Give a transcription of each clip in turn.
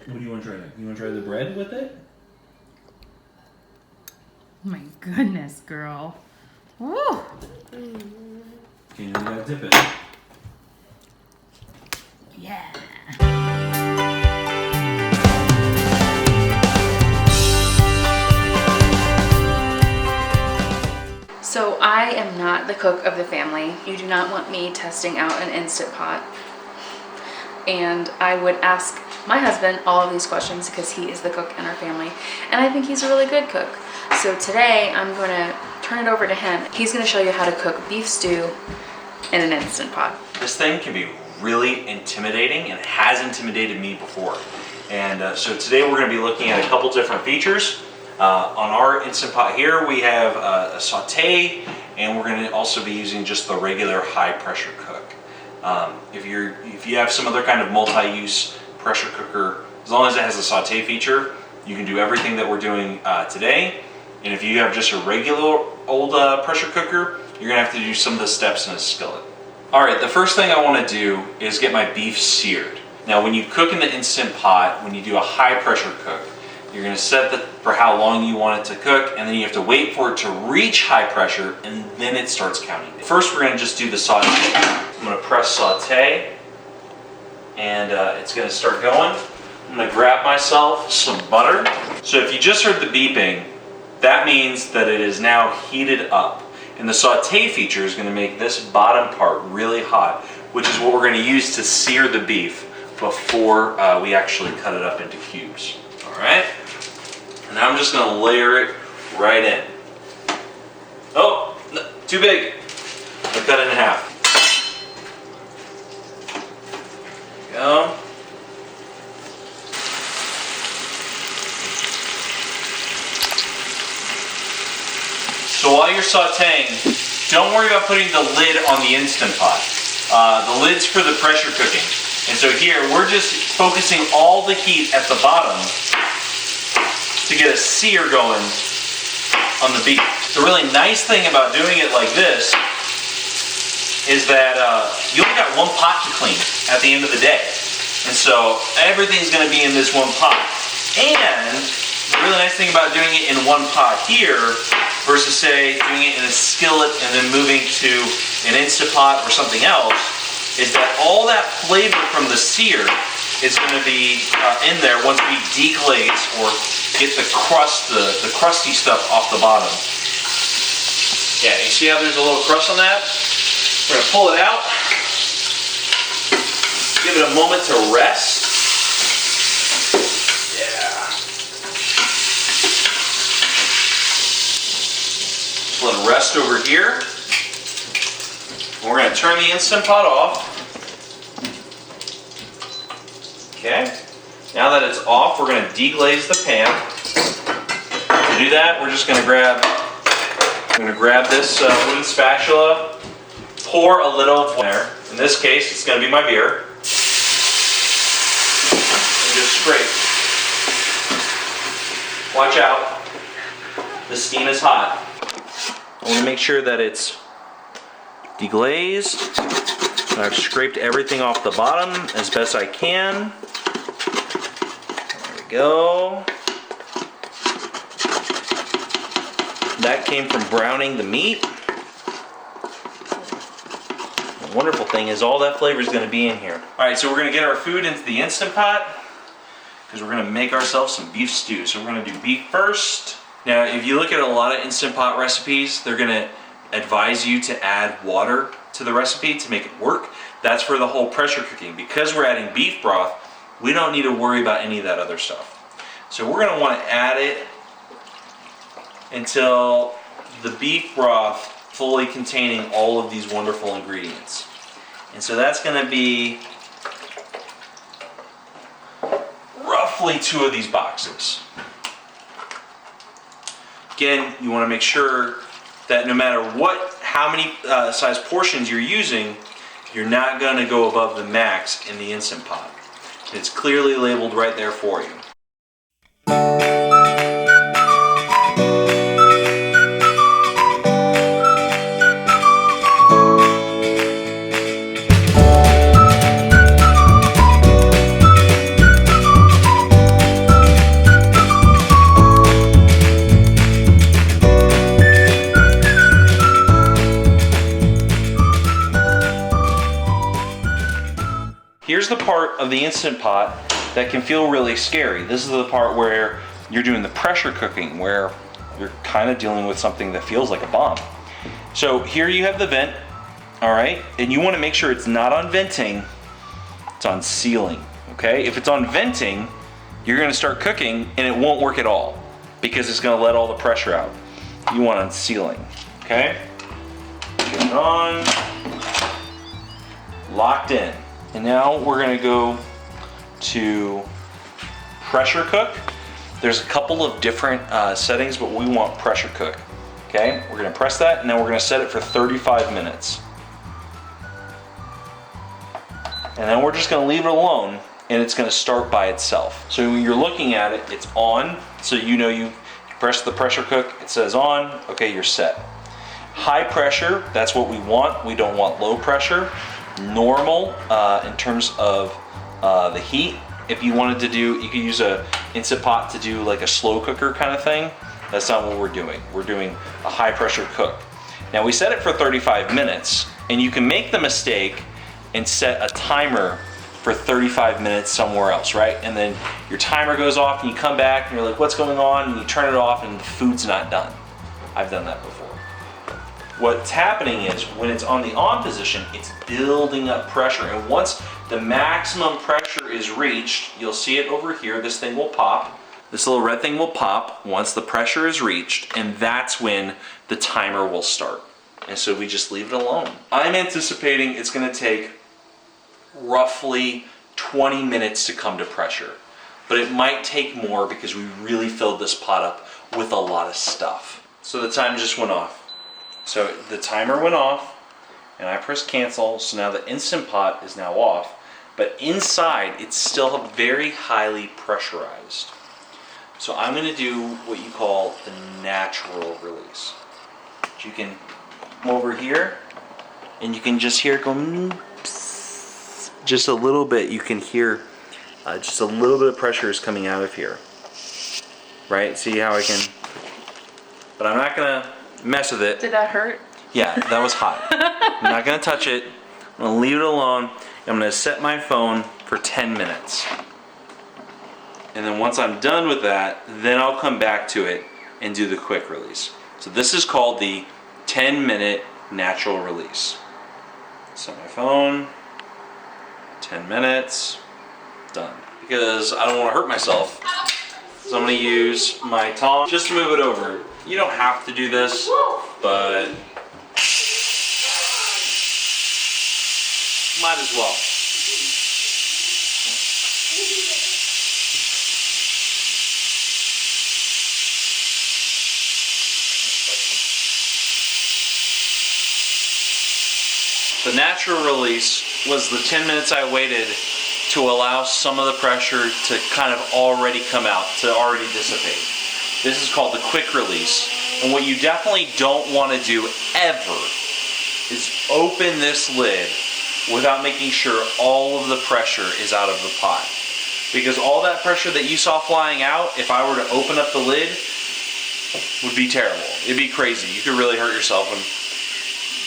What do you want to try next? You want to try the bread with it? Oh my goodness, girl. Woo! Okay, you gotta dip it. Yeah. So I am not the cook of the family. You do not want me testing out an Instant Pot. And I would ask my husband all of these questions because he is the cook in our family. And I think he's a really good cook. So today I'm going to turn it over to him. He's going to show you how to cook beef stew in an Instant Pot. This thing can be really intimidating and has intimidated me before. And so today we're going to be looking at a couple different features. On our Instant Pot here we have a saute, and we're going to also be using just the regular high pressure cook. If you have some other kind of multi-use pressure cooker, as long as it has a saute feature, you can do everything that we're doing today. And if you have just a regular old pressure cooker, you're gonna have to do some of the steps in a skillet. All right, the first thing I wanna do is get my beef seared. Now, when you cook in the Instant Pot, when you do a high pressure cook, you're gonna set for how long you want it to cook, and then you have to wait for it to reach high pressure, and then it starts counting. First, we're gonna just do the saute. I'm gonna press saute, and it's gonna start going. I'm gonna grab myself some butter. So if you just heard the beeping, that means that it is now heated up. And the saute feature is gonna make this bottom part really hot, which is what we're gonna use to sear the beef before we actually cut it up into cubes. All right? And now I'm just gonna layer it right in. Oh, no, too big. I cut it in half. There we go. So while you're sauteing, don't worry about putting the lid on the Instant Pot. The lid's for the pressure cooking. And so here, we're just focusing all the heat at the bottom to get a sear going on the beef. The really nice thing about doing it like this is that you only got one pot to clean at the end of the day. And so everything's gonna be in this one pot. And the really nice thing about doing it in one pot here versus say doing it in a skillet and then moving to an Instant Pot or something else is that all that flavor from the sear is going to be in there once we deglaze or get the crust, the crusty stuff off the bottom. Yeah, you see how there's a little crust on that? We're going to pull it out, give it a moment to rest. Let it rest over here. And we're going to turn the Instant Pot off. Okay. Now that it's off, we're going to deglaze the pan. To do that, we're just going to grab this wooden spatula, pour a little there. In this case, it's going to be my beer. And just scrape. Watch out. The steam is hot. I want to make sure that it's deglazed. I've scraped everything off the bottom as best I can. There we go. That came from browning the meat. The wonderful thing is all that flavor is going to be in here. All right, so we're going to get our food into the Instant Pot because we're going to make ourselves some beef stew. So we're going to do beef first. Now, if you look at a lot of Instant Pot recipes, they're gonna advise you to add water to the recipe to make it work. That's for the whole pressure cooking. Because we're adding beef broth, we don't need to worry about any of that other stuff. So we're gonna wanna add it until the beef broth fully containing all of these wonderful ingredients. And so that's gonna be roughly 2 of these boxes. Again, you want to make sure that no matter how many size portions you're using, you're not going to go above the max in the Instant Pot. It's clearly labeled right there for you. of the Instant Pot that can feel really scary. This is the part where you're doing the pressure cooking, where you're kind of dealing with something that feels like a bomb. So here you have the vent, all right? And you want to make sure it's not on venting, it's on sealing, okay? If it's on venting, you're gonna start cooking and it won't work at all because it's gonna let all the pressure out. You want on sealing, okay? Get it on, locked in. And now we're gonna go to pressure cook. There's a couple of different settings, but we want pressure cook. Okay, we're gonna press that and then we're gonna set it for 35 minutes. And then we're just gonna leave it alone and it's gonna start by itself. So when you're looking at it, it's on, so you know you press the pressure cook, it says on, okay, you're set. High pressure, that's what we want. We don't want low pressure. Normal in terms of the heat. If you wanted to do, you could use a Instant Pot to do like a slow cooker kind of thing. That's not what we're doing. We're doing a high pressure cook. Now we set it for 35 minutes and you can make the mistake and set a timer for 35 minutes somewhere else, right? And then your timer goes off and you come back and you're like, what's going on? And you turn it off and the food's not done. I've done that before. What's happening is when it's on the on position, it's building up pressure. And once the maximum pressure is reached, you'll see it over here, this thing will pop. This little red thing will pop once the pressure is reached, and that's when the timer will start. And so we just leave it alone. I'm anticipating it's gonna take roughly 20 minutes to come to pressure, but it might take more because we really filled this pot up with a lot of stuff. So the time just went off. So the timer went off and I pressed cancel, so now the Instant Pot is now off, but inside it's still very highly pressurized. So I'm gonna do what you call the natural release. You can come over here and you can just hear it go psst, just a little bit. You can hear just a little bit of pressure is coming out of here. Right, see how I can, but I'm not gonna mess with it. Did that hurt? Yeah, that was hot. I'm not gonna touch it. I'm gonna leave it alone. I'm gonna set my phone for 10 minutes. And then once I'm done with that, then I'll come back to it and do the quick release. So this is called the 10-minute natural release. Set my phone, 10 minutes, done. Because I don't wanna hurt myself. So I'm gonna use my tongs just to move it over. You don't have to do this, but might as well. The natural release was the 10 minutes I waited to allow some of the pressure to kind of already come out, to already dissipate. This is called the quick release. And what you definitely don't want to do ever is open this lid without making sure all of the pressure is out of the pot. Because all that pressure that you saw flying out, if I were to open up the lid, would be terrible. It'd be crazy. You could really hurt yourself, and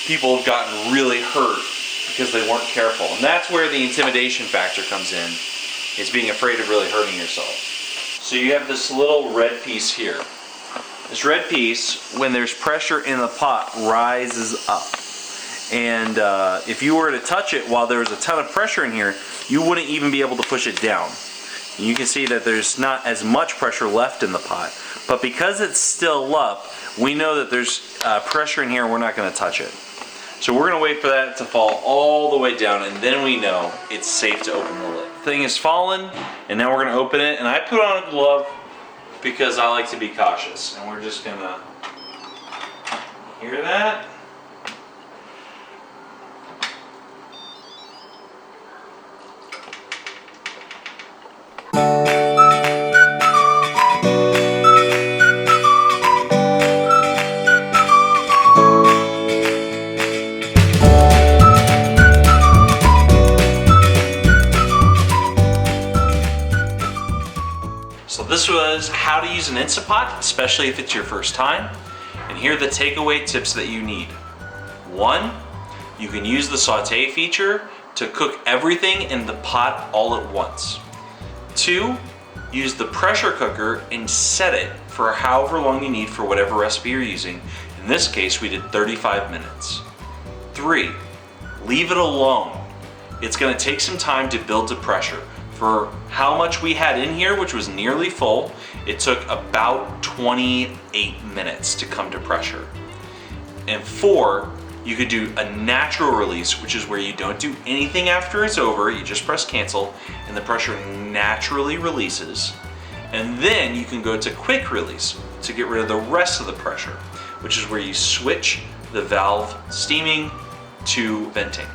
people have gotten really hurt because they weren't careful. And that's where the intimidation factor comes in, is being afraid of really hurting yourself. So you have this little red piece here. This red piece, when there's pressure in the pot, rises up. And if you were to touch it while there was a ton of pressure in here, you wouldn't even be able to push it down. And you can see that there's not as much pressure left in the pot. But because it's still up, we know that there's pressure in here and we're not going to touch it. So we're going to wait for that to fall all the way down, and then we know it's safe to open the lid. The thing is fallen, and now we're going to open it. And I put on a glove because I like to be cautious. And we're just going to hear that. So this was how to use an Instant Pot, especially if it's your first time. And here are the takeaway tips that you need. 1, you can use the saute feature to cook everything in the pot all at once. 2, use the pressure cooker and set it for however long you need for whatever recipe you're using. In this case, we did 35 minutes. 3, leave it alone. It's gonna take some time to build to pressure. For how much we had in here, which was nearly full, it took about 28 minutes to come to pressure. And 4, you could do a natural release, which is where you don't do anything after it's over, you just press cancel, and the pressure naturally releases. And then you can go to quick release to get rid of the rest of the pressure, which is where you switch the valve steaming to venting.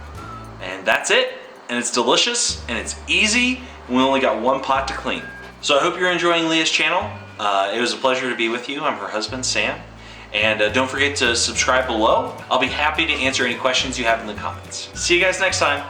And that's it, and it's delicious, and it's easy, and we only got one pot to clean. So I hope you're enjoying Leah's channel. It was a pleasure to be with you. I'm her husband, Sam. And don't forget to subscribe below. I'll be happy to answer any questions you have in the comments. See you guys next time.